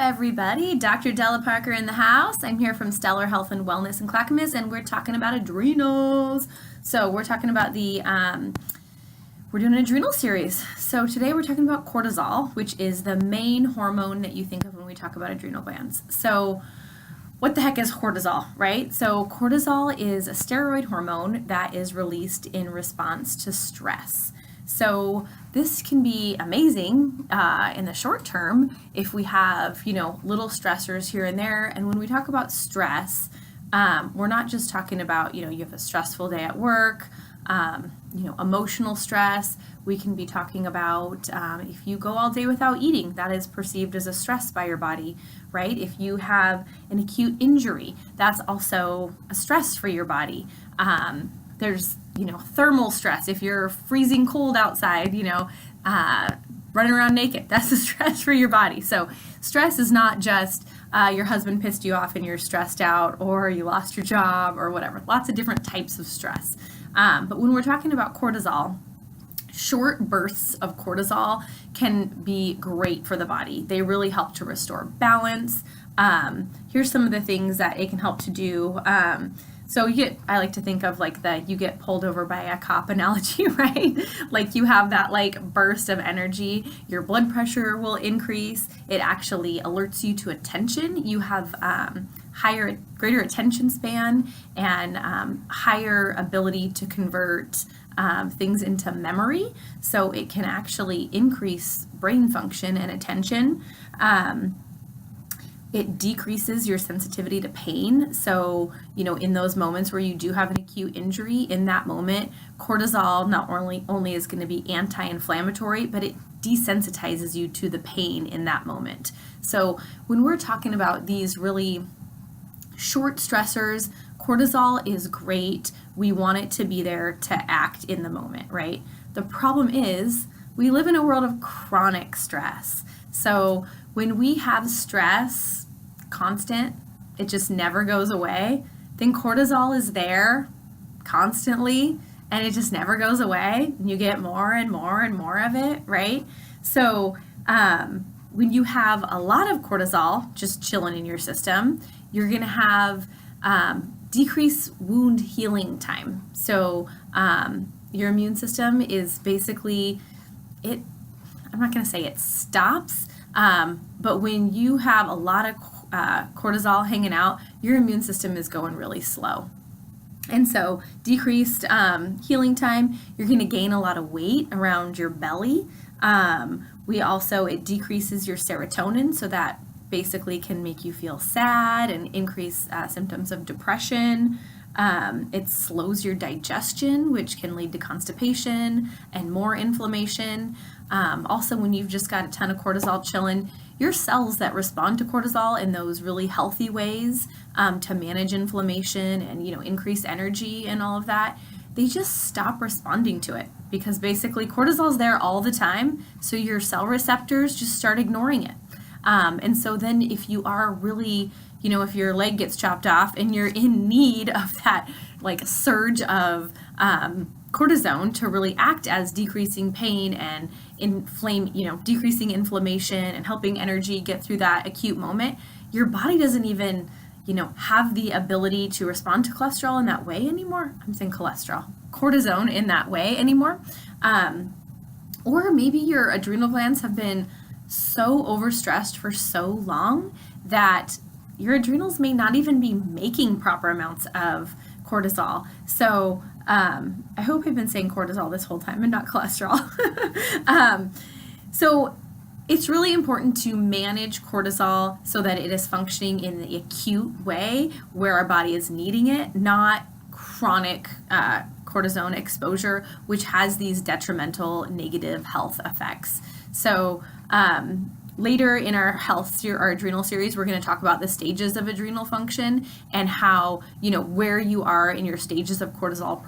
everybody. Dr. Della Parker in the house. I'm here from Stellar Health and Wellness in Clackamas, and we're talking about adrenals. So we're talking about we're doing an adrenal series. So today we're talking about cortisol, which is the main hormone that you think of when we talk about adrenal glands. So what the heck is cortisol, right? So cortisol is a steroid hormone that is released in response to stress. So this can be amazing in the short term if we have, little stressors here and there. And when we talk about stress, we're not just talking about, you have a stressful day at work, emotional stress. We can be talking about if you go all day without eating, that is perceived as a stress by your body, right? If you have an acute injury, that's also a stress for your body. There's thermal stress. If you're freezing cold outside, running around naked, that's a stress for your body. So stress is not just your husband pissed you off and you're stressed out, or you lost your job or whatever. Lots of different types of stress. But when we're talking about cortisol, short bursts of cortisol can be great for the body. They really help to restore balance. Here's some of the things that it can help to do. So I like to think of you get pulled over by a cop analogy, right? Like you have that burst of energy, your blood pressure will increase. It actually alerts you to attention. You have greater attention span and higher ability to convert things into memory. So it can actually increase brain function and attention. It decreases your sensitivity to pain. So, in those moments where you do have an acute injury, in that moment, cortisol not only is going to be anti-inflammatory, but it desensitizes you to the pain in that moment. So when we're talking about these really short stressors, cortisol is great. We want it to be there to act in the moment, right? The problem is we live in a world of chronic stress. So when we have stress constant, it just never goes away, then cortisol is there constantly and it just never goes away. And you get more and more and more of it, right? So when you have a lot of cortisol just chilling in your system, you're going to have decreased wound healing time. So your immune system is basically, I'm not going to say it stops, but when you have a lot of cortisol hanging out, your immune system is going really slow. And so decreased healing time, you're going to gain a lot of weight around your belly. It decreases your serotonin, so that basically can make you feel sad and increase symptoms of depression. It slows your digestion, which can lead to constipation and more inflammation. Also, when you've just got a ton of cortisol chilling, your cells that respond to cortisol in those really healthy ways to manage inflammation and increase energy and all of that, they just stop responding to it, because basically cortisol is there all the time, so your cell receptors just start ignoring it. And so then if you are really, if your leg gets chopped off and you're in need of that surge of cortisone to really act as decreasing pain and decreasing inflammation and helping energy get through that acute moment, your body doesn't even, have the ability to respond to cholesterol in that way anymore. I'm saying cortisone in that way anymore. Or maybe your adrenal glands have been so overstressed for so long that your adrenals may not even be making proper amounts of cortisol. So I hope I've been saying cortisol this whole time and not cholesterol. So it's really important to manage cortisol so that it is functioning in the acute way where our body is needing it, not chronic cortisone exposure, which has these detrimental negative health effects. So later in our adrenal series, we're going to talk about the stages of adrenal function and how, where you are in your stages of cortisol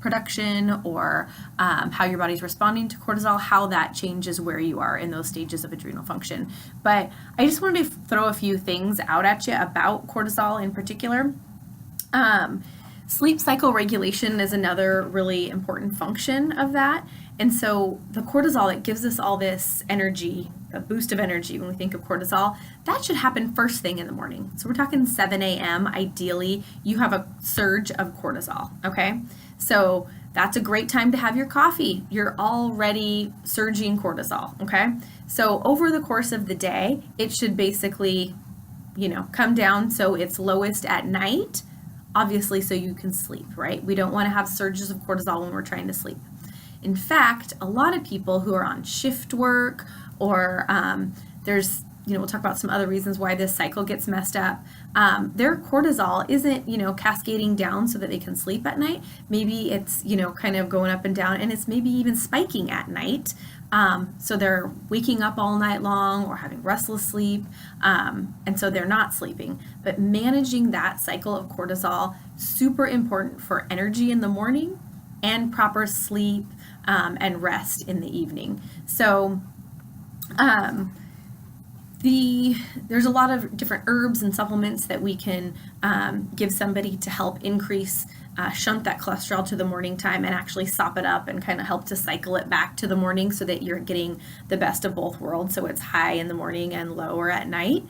production, or how your body's responding to cortisol, how that changes where you are in those stages of adrenal function. But I just wanted to throw a few things out at you about cortisol in particular. Sleep cycle regulation is another really important function of that. And so the cortisol that gives us all this energy a boost of energy when we think of cortisol, that should happen first thing in the morning. So we're talking 7 a.m. Ideally, you have a surge of cortisol, okay? So that's a great time to have your coffee. You're already surging cortisol, okay? So over the course of the day, it should basically, come down so it's lowest at night, obviously so you can sleep, right? We don't want to have surges of cortisol when we're trying to sleep. In fact, a lot of people who are on shift work or there's, we'll talk about some other reasons why this cycle gets messed up. Their cortisol isn't, cascading down so that they can sleep at night. Maybe it's, kind of going up and down, and it's maybe even spiking at night. So they're waking up all night long or having restless sleep, and so they're not sleeping. But managing that cycle of cortisol, super important for energy in the morning and proper sleep and rest in the evening. So there's a lot of different herbs and supplements that we can give somebody to help increase, shunt that cholesterol to the morning time and actually sop it up and kind of help to cycle it back to the morning so that you're getting the best of both worlds. So it's high in the morning and lower at night.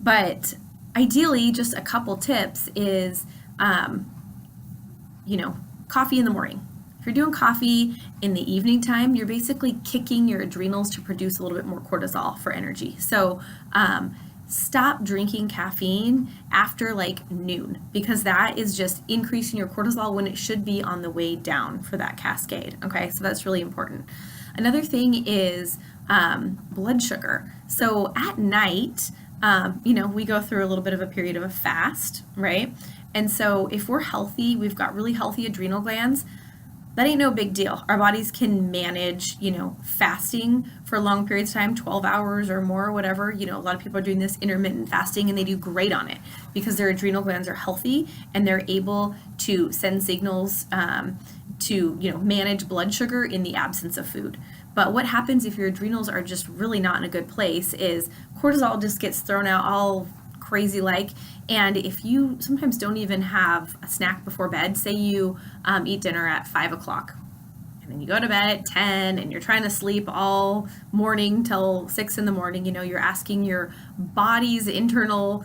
But ideally, just a couple tips is, coffee in the morning. If you're doing coffee in the evening time, you're basically kicking your adrenals to produce a little bit more cortisol for energy. So stop drinking caffeine after like noon, because that is just increasing your cortisol when it should be on the way down for that cascade. Okay, so that's really important. Another thing is blood sugar. So at night, we go through a little bit of a period of a fast, right? And so if we're healthy, we've got really healthy adrenal glands, that ain't no big deal. Our bodies can manage, fasting for long periods of time, 12 hours or more, or whatever. A lot of people are doing this intermittent fasting and they do great on it because their adrenal glands are healthy and they're able to send signals to, manage blood sugar in the absence of food. But what happens if your adrenals are just really not in a good place is cortisol just gets thrown out all crazy like, and if you sometimes don't even have a snack before bed, say you eat dinner at 5 o'clock and then you go to bed at 10 and you're trying to sleep all morning till 6 in the morning, you're asking your body's internal,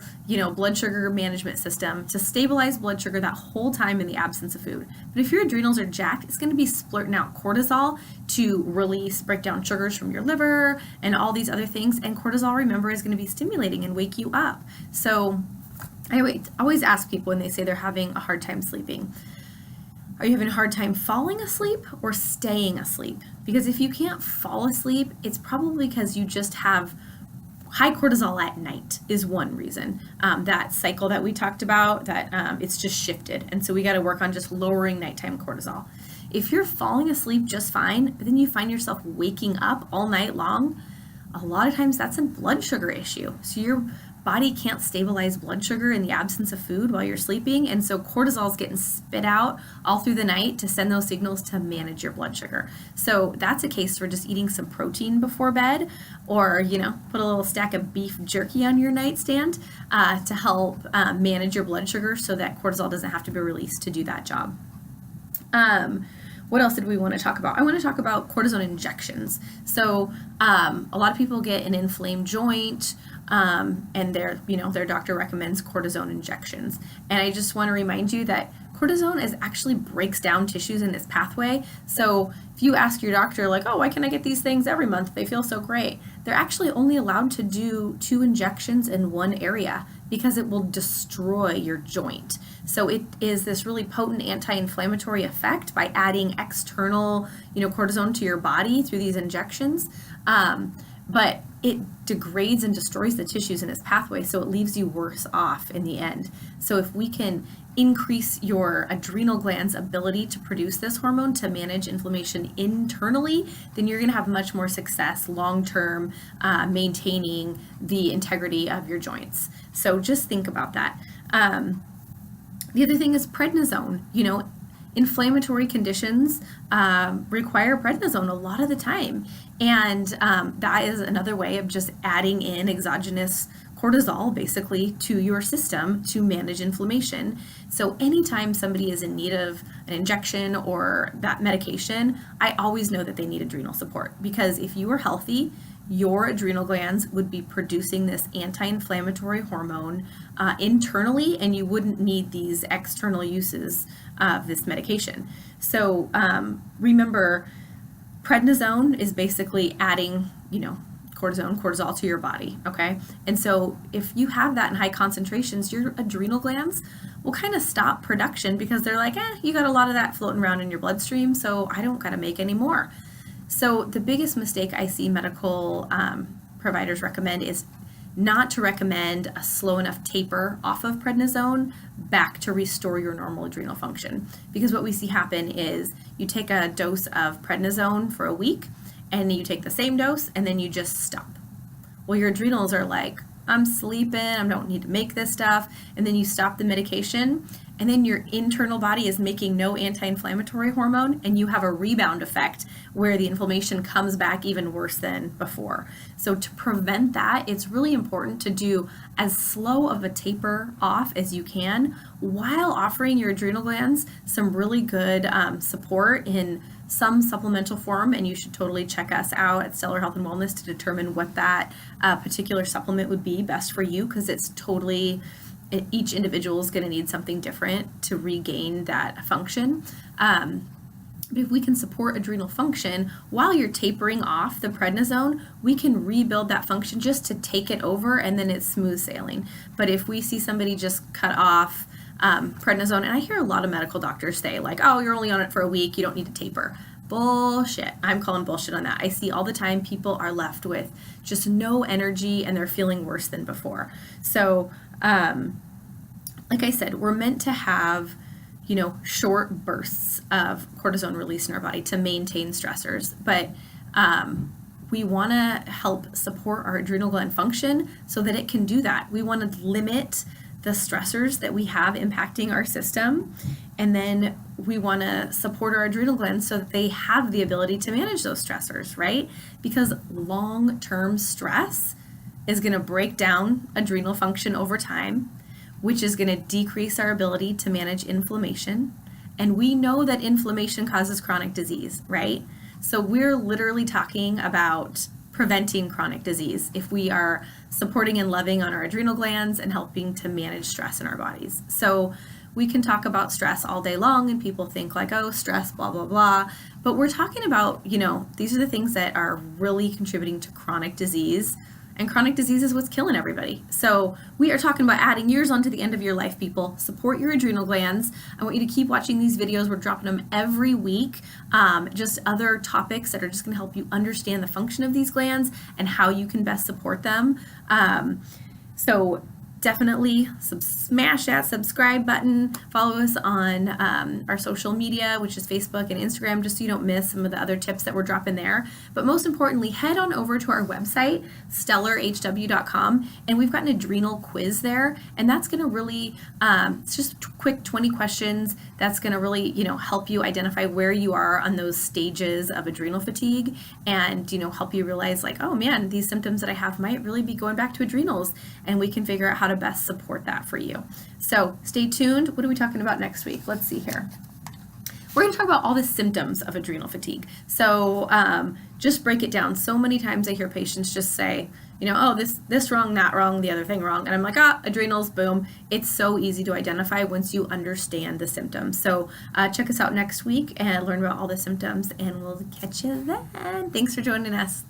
blood sugar management system to stabilize blood sugar that whole time in the absence of food. But if your adrenals are jacked, it's going to be splurting out cortisol to break down sugars from your liver and all these other things. And cortisol, remember, is going to be stimulating and wake you up. So I always ask people when they say they're having a hard time sleeping, are you having a hard time falling asleep or staying asleep? Because if you can't fall asleep, it's probably because you just have high cortisol at night is one reason. That cycle that we talked about, that it's just shifted. And so we got to work on just lowering nighttime cortisol. If you're falling asleep just fine, but then you find yourself waking up all night long, a lot of times that's a blood sugar issue. So your body can't stabilize blood sugar in the absence of food while you're sleeping, and so cortisol is getting spit out all through the night to send those signals to manage your blood sugar. So that's a case for just eating some protein before bed, or put a little stack of beef jerky on your nightstand to help manage your blood sugar so that cortisol doesn't have to be released to do that job. What else did we want to talk about? I want to talk about cortisone injections. So a lot of people get an inflamed joint, and their doctor recommends cortisone injections. And I just want to remind you that cortisone actually breaks down tissues in this pathway. So if you ask your doctor, like, oh, why can I get these things every month? They feel so great. They're actually only allowed to do 2 injections in one area because it will destroy your joint. So it is this really potent anti-inflammatory effect by adding external, cortisone to your body through these injections. But it degrades and destroys the tissues in its pathway, so it leaves you worse off in the end. So if we can increase your adrenal gland's ability to produce this hormone to manage inflammation internally, then you're going to have much more success long-term maintaining the integrity of your joints. So just think about that. The other thing is prednisone. Inflammatory conditions require prednisone a lot of the time. And that is another way of just adding in exogenous cortisol basically to your system to manage inflammation. So anytime somebody is in need of an injection or that medication, I always know that they need adrenal support, because if you are healthy, your adrenal glands would be producing this anti-inflammatory hormone internally, and you wouldn't need these external uses of this medication. So remember, prednisone is basically adding, cortisol to your body, okay? And so if you have that in high concentrations, your adrenal glands will kind of stop production because they're like, you got a lot of that floating around in your bloodstream, so I don't got to make any more. So the biggest mistake I see medical providers recommend is not to recommend a slow enough taper off of prednisone back to restore your normal adrenal function. Because what we see happen is you take a dose of prednisone for a week, and you take the same dose, and then you just stop. Well, your adrenals are like, I'm sleeping, I don't need to make this stuff, and then you stop the medication, and then your internal body is making no anti-inflammatory hormone, and you have a rebound effect where the inflammation comes back even worse than before. So to prevent that, it's really important to do as slow of a taper off as you can while offering your adrenal glands some really good support in some supplemental form, and you should totally check us out at Stellar Health and Wellness to determine what that particular supplement would be best for you, because it's totally, each individual is going to need something different to regain that function. But if we can support adrenal function while you're tapering off the prednisone, we can rebuild that function just to take it over, and then it's smooth sailing. But if we see somebody just cut off prednisone, and I hear a lot of medical doctors say like, oh, you're only on it for a week, you don't need to taper. Bullshit. I'm calling bullshit on that. I see all the time people are left with just no energy and they're feeling worse than before. So like I said, we're meant to have short bursts of cortisone release in our body to maintain stressors, but we want to help support our adrenal gland function so that it can do that. We want to limit the stressors that we have impacting our system, and then we want to support our adrenal glands so that they have the ability to manage those stressors, right? Because long-term stress is going to break down adrenal function over time, which is going to decrease our ability to manage inflammation. And we know that inflammation causes chronic disease, right? So we're literally talking about preventing chronic disease if we are supporting and loving on our adrenal glands and helping to manage stress in our bodies. So we can talk about stress all day long, and people think like, oh, stress, blah, blah, blah. But we're talking about, these are the things that are really contributing to chronic disease. And chronic disease is what's killing everybody. So we are talking about adding years onto the end of your life, people. Support your adrenal glands. I want you to keep watching these videos. We're dropping them every week. Just other topics that are just going to help you understand the function of these glands and how you can best support them. So definitely smash that subscribe button. Follow us on our social media, which is Facebook and Instagram, just so you don't miss some of the other tips that we're dropping there. But most importantly, head on over to our website, stellarhw.com, and we've got an adrenal quiz there, and that's going to really, it's just quick 20 questions that's going to really, help you identify where you are on those stages of adrenal fatigue, and, help you realize like, oh man, these symptoms that I have might really be going back to adrenals, and we can figure out how to best support that for you. So stay tuned. What are we talking about next week? Let's see here. We're going to talk about all the symptoms of adrenal fatigue. So just break it down. So many times I hear patients just say, oh, this wrong, that wrong, the other thing wrong. And I'm like, adrenals, boom. It's so easy to identify once you understand the symptoms. So check us out next week and learn about all the symptoms, and we'll catch you then. Thanks for joining us.